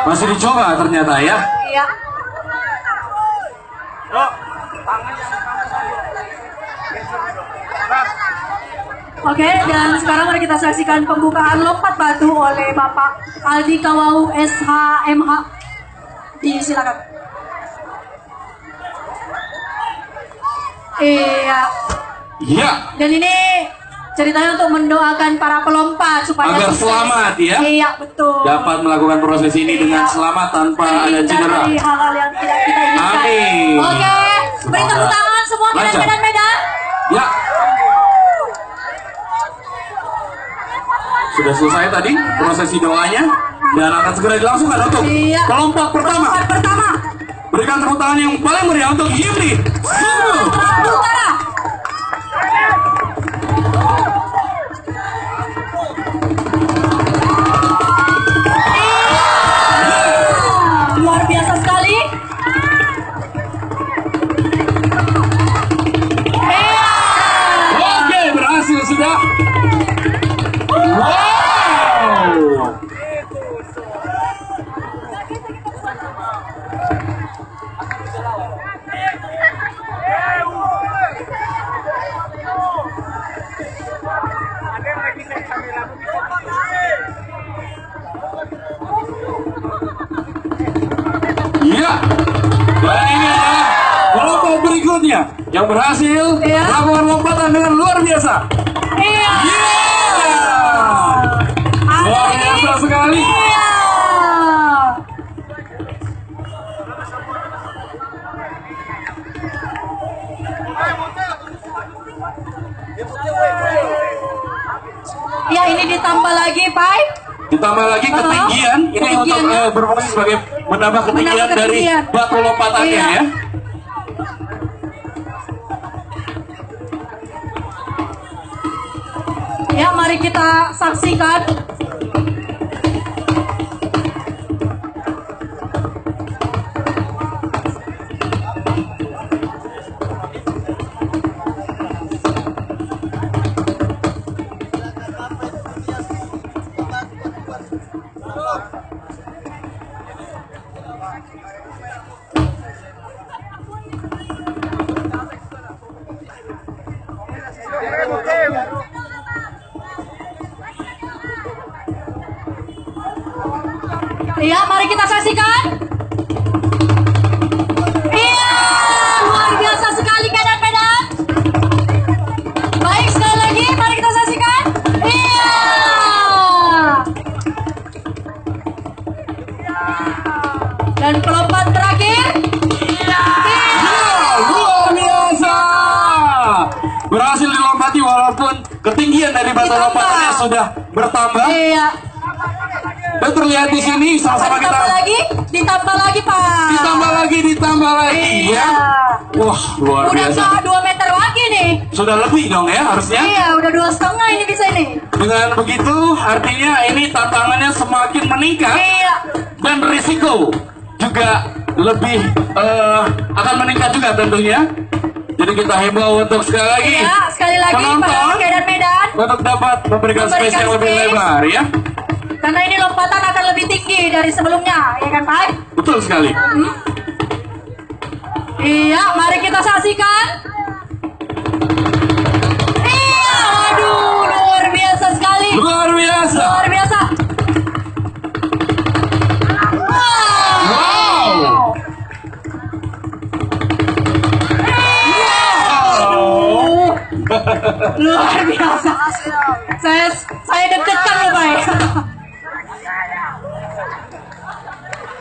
Masih dicoba ternyata ya. Iya. Oke, dan sekarang mari kita saksikan pembukaan lompat batu oleh Bapak Aldi Kawau SHMH. Disilakan. Iya. Iya. Dan ini ceritanya untuk mendoakan para pelompat supaya Agar sukses. selamat ya. Iya, betul. Dapat melakukan proses ini dengan selamat tanpa ada cedera. Dari hal-hal yang tidak kita inginkan. Amin. Oke, beri tepuk tangan semua Lancar. medan-medan. Ya. Sudah selesai tadi prosesi doanya dan akan segera dilangsungkan untuk Iya. pelompat pertama. Pelompat pertama. Berikan tepuk tangan yang paling meriah untuk Yimli Sungguh. Utara. Luar biasa sekali. Iya. Oke, berhasil sudah. Wow. Iya. Dan ini adalah kelompok berikutnya yang berhasil Iya. melakukan lompatan dengan luar biasa. Iya. Iya. Ada Luar lagi. biasa sekali. Iya. Ya, ini ditambah lagi, Pak. Ditambah lagi ketinggian, ini Ketinggian, untuk ya. berfungsi sebagai menambah ketinggian Menambah dari ketinggian. batu lompatannya Iya. ya. Ya, mari kita saksikan. Ya, mari kita saksikan. Iya, luar biasa sekali medan-medan. Baik, sekali lagi, mari kita saksikan. Iya. Dan pelompat terakhir. Iya. Luar biasa. Berhasil dilompati walaupun ketinggian dari batu Ditambah. lompatannya sudah bertambah. Iya. Dan terlihat di sini sama-sama kita Ditambah lagi, Pak. ditambah lagi ya. Wah, luar Udah biasa. 2 meter lagi nih. Sudah lebih dong ya harusnya. Iya, udah 2,5 ini bisa ini. Dengan begitu artinya ini tantangannya semakin meningkat Iya. dan risiko juga lebih akan meningkat juga tentunya. Jadi kita himbau untuk sekali lagi Iya, sekali lagi penonton pada medan-medan. untuk dapat memberikan space yang lebih space. lebar ya. Karena ini lompatan akan lebih tinggi dari sebelumnya, ya kan Pak? Betul sekali. Iya, mari kita saksikan. Iya, aduh, luar biasa sekali. Luar biasa. Luar biasa. Wow. Wow. Luar biasa. Saya deg-degan loh, Pak.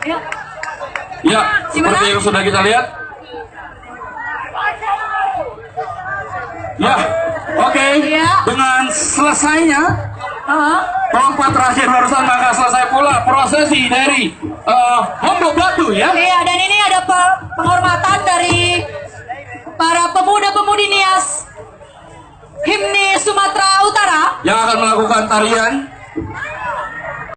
Ya. Ya, seperti yang sudah kita lihat. Ya, oke. Iya. Dengan selesainya Heeh. pelompat terakhir barusan maka selesai pula prosesi dari Hombok Batu ya. Iya, dan ini ada penghormatan dari para pemuda-pemudi Nias Himni Sumatera Utara. Yang akan melakukan tarian